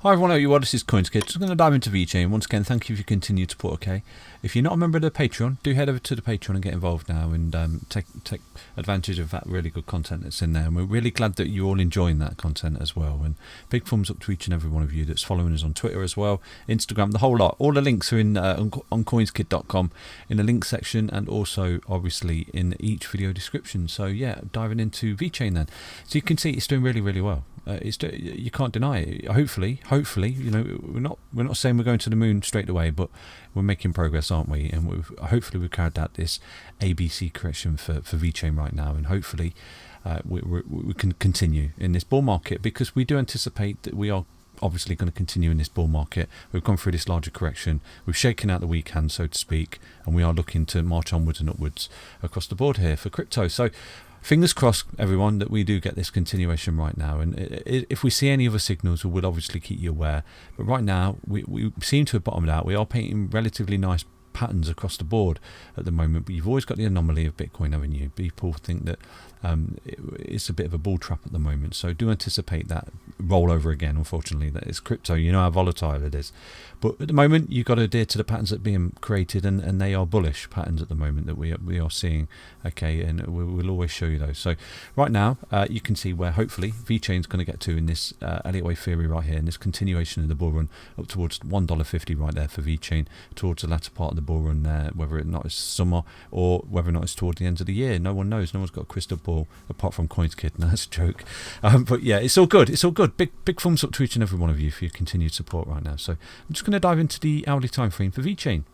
Hi everyone, how are you? This is CoinsKid. Just going to dive into Vechain. Once again, thank you for your continued support, okay? If you're not a member of the Patreon, do head over to the Patreon and get involved now and take advantage of that really good content that's in there. And we're really glad that you're all enjoying that content as well. And big thumbs up to each and every one of you that's following us on Twitter as well, Instagram, the whole lot. All the links are in on CoinsKid.com in the link section and also obviously in each video description. So yeah, diving into Vechain then. So you can see it's doing really, really well. You can't deny it. Hopefully, you know, we're not saying we're going to the moon straight away, but we're making progress, aren't we? And hopefully we've carried out this ABC correction for Vechain right now, and hopefully we can continue in this bull market, because we do anticipate that we are obviously going to continue in this bull market. We've gone through this larger correction, we've shaken out the weak hand, so to speak, and we are looking to march onwards and upwards across the board here for crypto. So fingers crossed, everyone, that we do get this continuation right now. And if we see any other signals, we will obviously keep you aware. But right now, we seem to have bottomed out. We are painting relatively nice patterns across the board at the moment. But you've always got the anomaly of Bitcoin, haven't you? People think that it's a bit of a bull trap at the moment. So do anticipate that rollover again, unfortunately. That is crypto. You know how volatile it is. But at the moment, you've got to adhere to the patterns that are being created, and they are bullish patterns at the moment that we are seeing. Okay, and we'll always show you those. So right now, you can see where hopefully Vechain's going to get to in this Elliott wave theory right here, in this continuation of the bull run up towards $1.50 right there for Vechain, towards the latter part of the bull run there, whether or not it's summer or whether or not it's toward the end of the year. No one knows. No one's got a crystal ball apart from CoinsKid. No, that's a joke. But yeah, it's all good. It's all good. Big thumbs up to each and every one of you for your continued support right now. So I'm just going to dive into the hourly time frame for Vechain.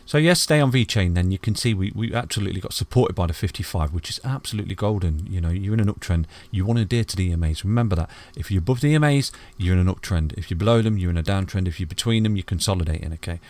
So yesterday on Vechain, then you can see we absolutely got supported by the 55, which is absolutely golden. You know, you're in an uptrend. You want to adhere to the EMAs. Remember that. If you're above the EMAs, you're in an uptrend. If you're below them, you're in a downtrend. If you're between them, you're consolidating. Okay,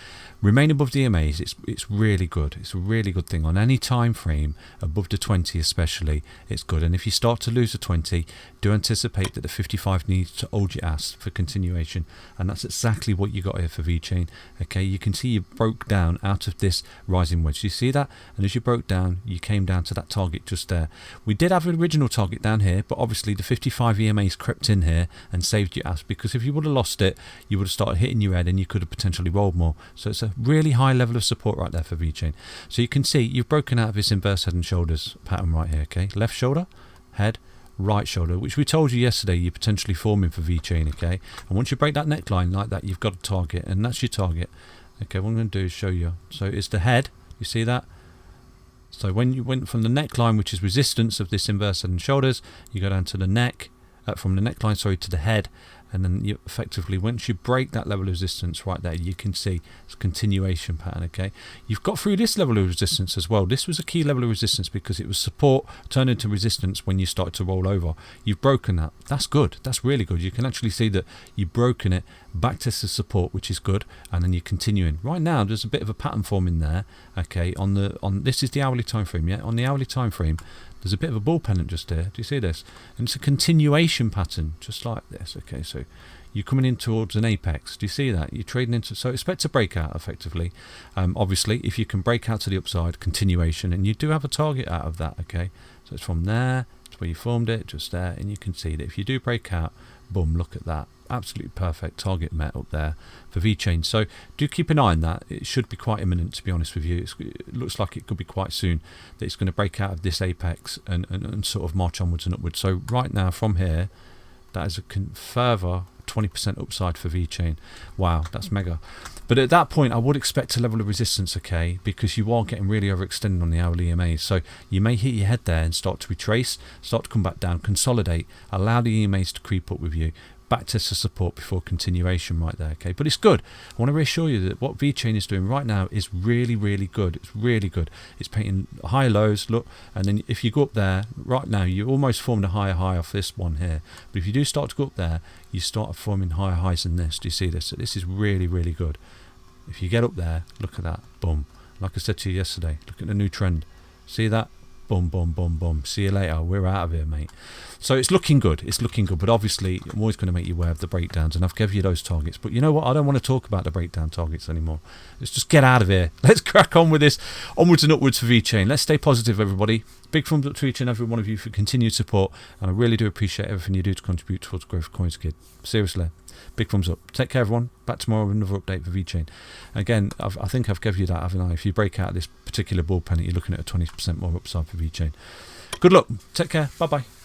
remain above the EMAs. It's really good. It's a really good thing on any time frame above the 20, especially. It's good. And if you start to lose the 20, do anticipate that the 55 needs to hold your ass for continuation, and that's exactly what you got here for Vechain. Okay, you can see you broke down out of this rising wedge. You see that? And as you broke down, you came down to that target just there. We did have an original target down here, but obviously the 55 EMAs crept in here and saved your ass, because if you would have lost it, you would have started hitting your head and you could have potentially rolled more. So it's a really high level of support right there for Vechain. So you can see you've broken out of this inverse head and shoulders pattern right here. Okay, left shoulder, head, right shoulder, which we told you yesterday you're potentially forming for Vechain. Okay, and once you break that neckline like that, you've got a target, and that's your target. Okay, what I'm going to do is show you. So it's the head, you see that? So when you went from the neckline, which is resistance of this inverse head and shoulders, you go down to the neck, from the neckline, sorry, to the head, and then you effectively, once you break that level of resistance right there, you can see it's a continuation pattern. Okay, you've got through this level of resistance as well. This was a key level of resistance because it was support turned into resistance when you started to roll over. You've broken that. That's good. That's really good. You can actually see that you've broken it back to the support, which is good, and then you're continuing. Right now, there's a bit of a pattern forming there. Okay, on this is the hourly time frame. Yeah, on the hourly time frame, there's a bit of a bull pennant just there. Do you see this? And it's a continuation pattern, just like this. Okay, so you're coming in towards an apex. Do you see that? You're trading into, so expect a breakout effectively. Obviously, if you can break out to the upside, continuation, and you do have a target out of that. Okay, so it's from there to where you formed it, just there, and you can see that if you do break out, boom, look at that. Absolutely perfect target met up there for Vechain. So do keep an eye on that. It should be quite imminent, to be honest with you. It looks like it could be quite soon that it's going to break out of this apex and sort of march onwards and upwards. So right now from here, that is a further 20% upside for Vechain. Wow, that's mega. But at that point, I would expect a level of resistance, okay, because you are getting really overextended on the hourly EMAs. So you may hit your head there and start to retrace, start to come back down, consolidate, allow the EMAs to creep up with you, back test the support before continuation right there. Okay, but it's good. I want to reassure you that what Vechain is doing right now is really, really good. It's really good. It's painting high lows, look, and then if you go up there right now, you almost formed a higher high off this one here, but if you do start to go up there, you start forming higher highs than this. Do you see this? So this is really, really good. If you get up there, look at that, boom. Like I said to you yesterday, look at the new trend. See that? Boom, boom, boom, boom. See you later. We're out of here, mate. So it's looking good. It's looking good. But obviously, I'm always going to make you aware of the breakdowns. And I've given you those targets. But you know what? I don't want to talk about the breakdown targets anymore. Let's just get out of here. Let's crack on with this. Onwards and upwards for Vechain. Let's stay positive, everybody. Big thumbs up to each and every one of you for continued support. And I really do appreciate everything you do to contribute towards the growth of CoinsKid. Seriously. Big thumbs up. Take care, everyone. Back tomorrow with another update for Vechain. Again, I think I've given you that, haven't I? If you break out this particular bull pen, you're looking at a 20% more upside for Vechain. Good luck. Take care. Bye-bye.